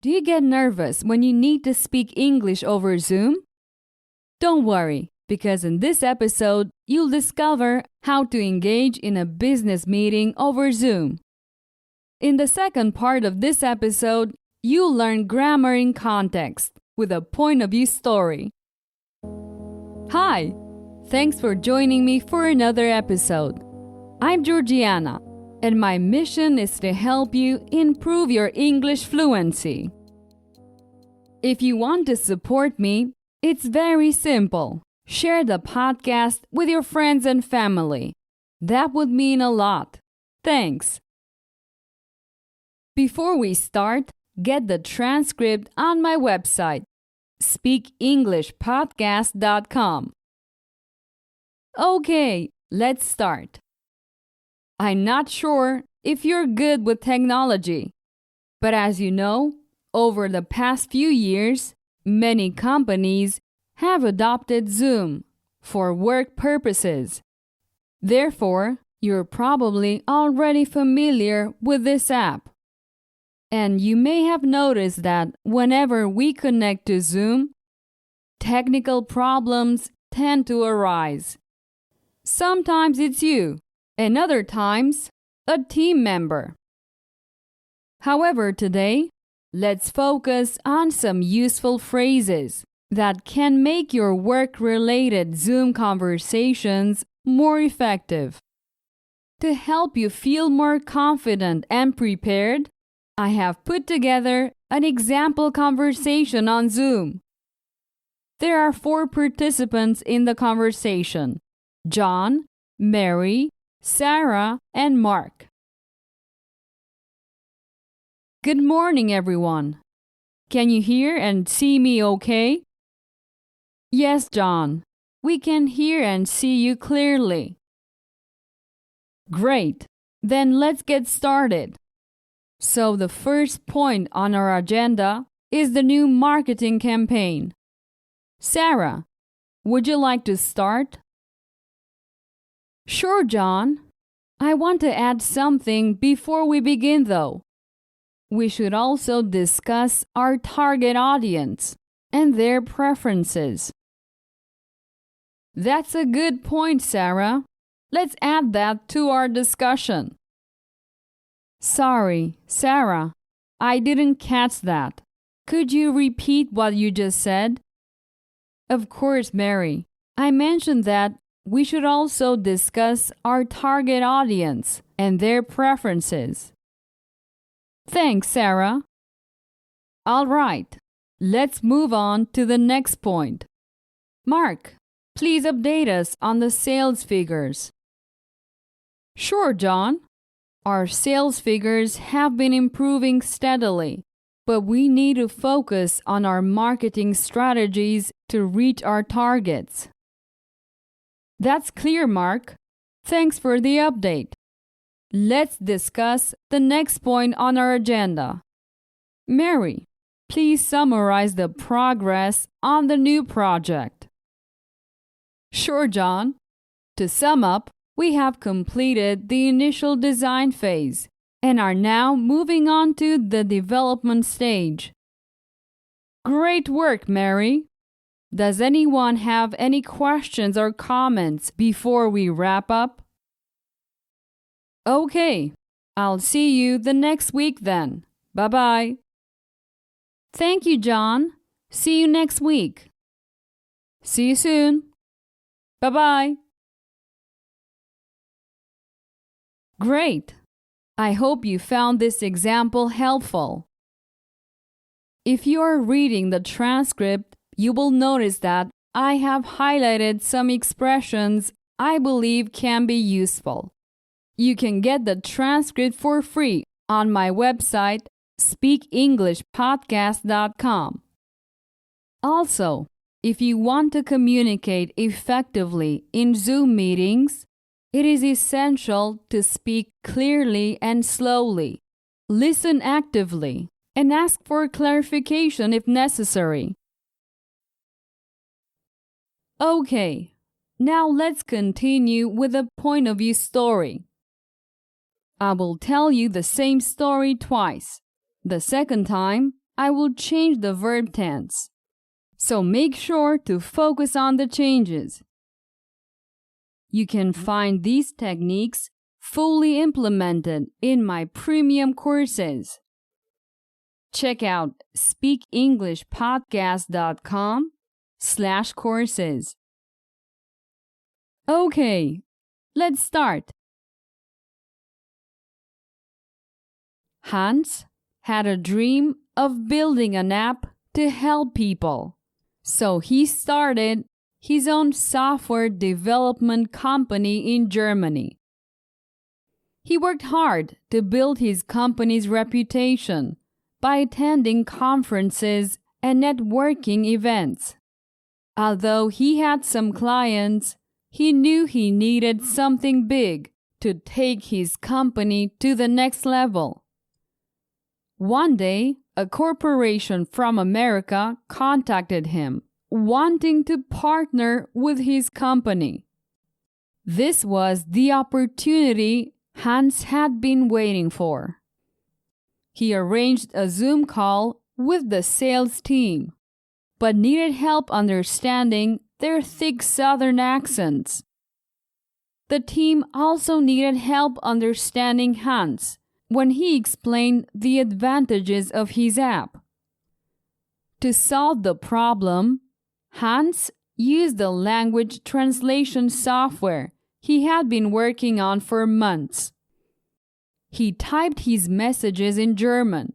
Do you get nervous when you need to speak English over Zoom? Don't worry, because in this episode, you'll discover how to engage in a business meeting over Zoom. In the second part of this episode, you'll learn grammar in context with a point of view story. Hi, thanks for joining me for another episode. I'm Georgiana, and my mission is to help you improve your English fluency. If you want to support me, it's very simple. Share the podcast with your friends and family. That would mean a lot. Thanks. Before we start, get the transcript on my website, speakenglishpodcast.com. Okay, let's start. I'm not sure if you're good with technology, but as you know, over the past few years, many companies have adopted Zoom for work purposes. Therefore, you're probably already familiar with this app. And you may have noticed that whenever we connect to Zoom, technical problems tend to arise. Sometimes it's you, and other times, a team member. However, today, let's focus on some useful phrases that can make your work-related Zoom conversations more effective. To help you feel more confident and prepared, I have put together an example conversation on Zoom. There are 4 participants in the conversation: John, Mary, Sarah, and Mark. Good morning, everyone. Can you hear and see me okay? Yes, John. We can hear and see you clearly. Great. Then let's get started. So the first point on our agenda is the new marketing campaign. Sarah, would you like to start? Sure, John. I want to add something before we begin, though. We should also discuss our target audience and their preferences. That's a good point, Sarah. Let's add that to our discussion. Sorry, Sarah, I didn't catch that. Could you repeat what you just said? Of course, Mary. I mentioned that we should also discuss our target audience and their preferences. Thanks, Sarah. All right, let's move on to the next point. Mark, please update us on the sales figures. Sure, John. Our sales figures have been improving steadily, but we need to focus on our marketing strategies to reach our targets. That's clear, Mark. Thanks for the update. Let's discuss the next point on our agenda. Mary, please summarize the progress on the new project. Sure, John. To sum up, we have completed the initial design phase and are now moving on to the development stage. Great work, Mary. Does anyone have any questions or comments before we wrap up? Okay, I'll see you the next week then. Bye-bye. Thank you, John. See you next week. See you soon. Bye-bye. Great. I hope you found this example helpful. If you are reading the transcript, you will notice that I have highlighted some expressions I believe can be useful. You can get the transcript for free on my website, speakenglishpodcast.com. Also, if you want to communicate effectively in Zoom meetings, it is essential to speak clearly and slowly, listen actively, and ask for clarification if necessary. Okay, now let's continue with a point of view story. I will tell you the same story twice. The second time, I will change the verb tense. So make sure to focus on the changes. You can find these techniques fully implemented in my premium courses. Check out speakenglishpodcast.com/courses. Okay, let's start. Hans had a dream of building an app to help people. So he started his own software development company in Germany. He worked hard to build his company's reputation by attending conferences and networking events. Although he had some clients, he knew he needed something big to take his company to the next level. One day, a corporation from America contacted him, wanting to partner with his company. This was the opportunity Hans had been waiting for. He arranged a Zoom call with the sales team, but needed help understanding their thick Southern accents. The team also needed help understanding Hans when he explained the advantages of his app. To solve the problem, Hans used the language translation software he had been working on for months. He typed his messages in German,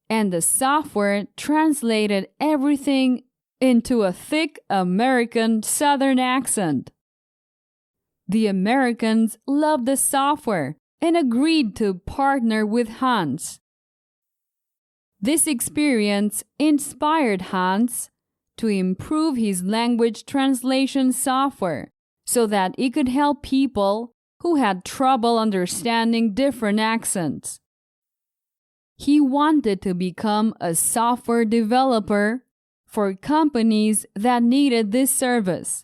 and the software translated everything into a thick American Southern accent. The Americans loved the software and agreed to partner with Hans. This experience inspired Hans to improve his language translation software so that it could help people who had trouble understanding different accents. He wanted to become a software developer for companies that needed this service.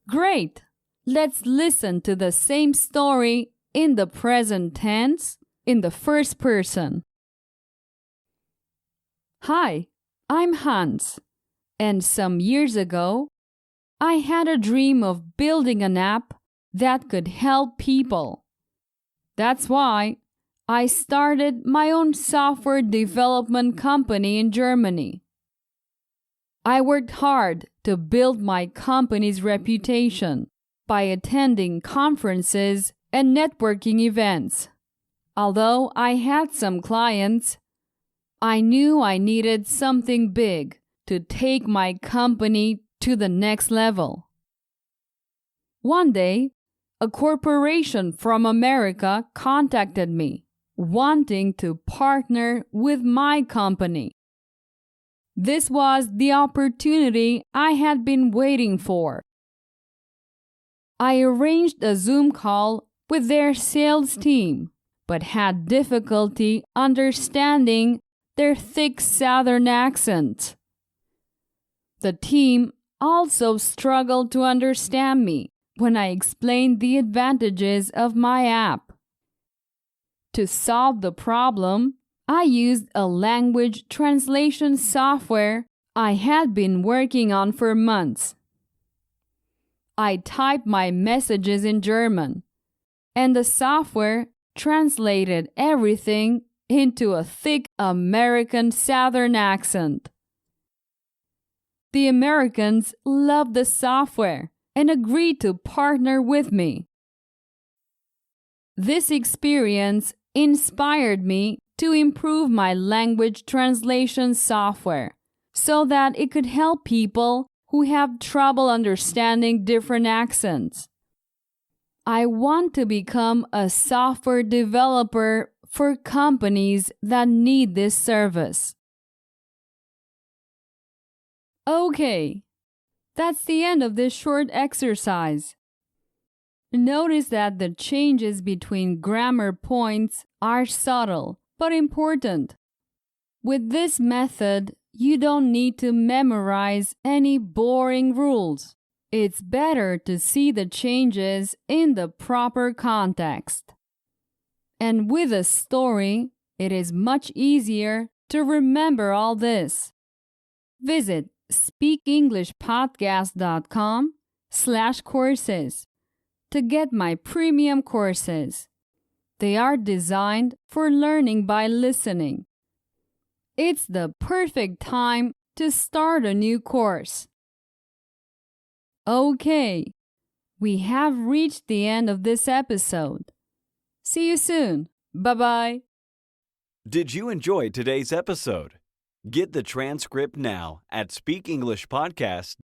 Great! Let's listen to the same story in the present tense in the first person. Hi, I'm Hans, and some years ago, I had a dream of building an app that could help people. That's why I started my own software development company in Germany. I worked hard to build my company's reputation by attending conferences and networking events. Although I had some clients, I knew I needed something big to take my company to the next level. One day, a corporation from America contacted me, wanting to partner with my company. This was the opportunity I had been waiting for. I arranged a Zoom call with their sales team, but had difficulty understanding their thick Southern accent. The team also struggled to understand me when I explained the advantages of my app. To solve the problem, I used a language translation software I had been working on for months. I typed my messages in German, and the software translated everything into a thick American Southern accent. The Americans loved the software and agreed to partner with me. This experience inspired me to improve my language translation software so that it could help people who have trouble understanding different accents. I want to become a software developer for companies that need this service. Okay, that's the end of this short exercise. Notice that the changes between grammar points are subtle but important. With this method, you don't need to memorize any boring rules. It's better to see the changes in the proper context. And with a story, It is much easier to remember all this. Visit speakenglishpodcast.com/courses to get my premium courses. They are designed for learning by listening. It's the perfect time to start a new course. Okay, we have reached the end of this episode. See you soon. Bye-bye. Did you enjoy today's episode? Get the transcript now at speakenglishpodcast.com.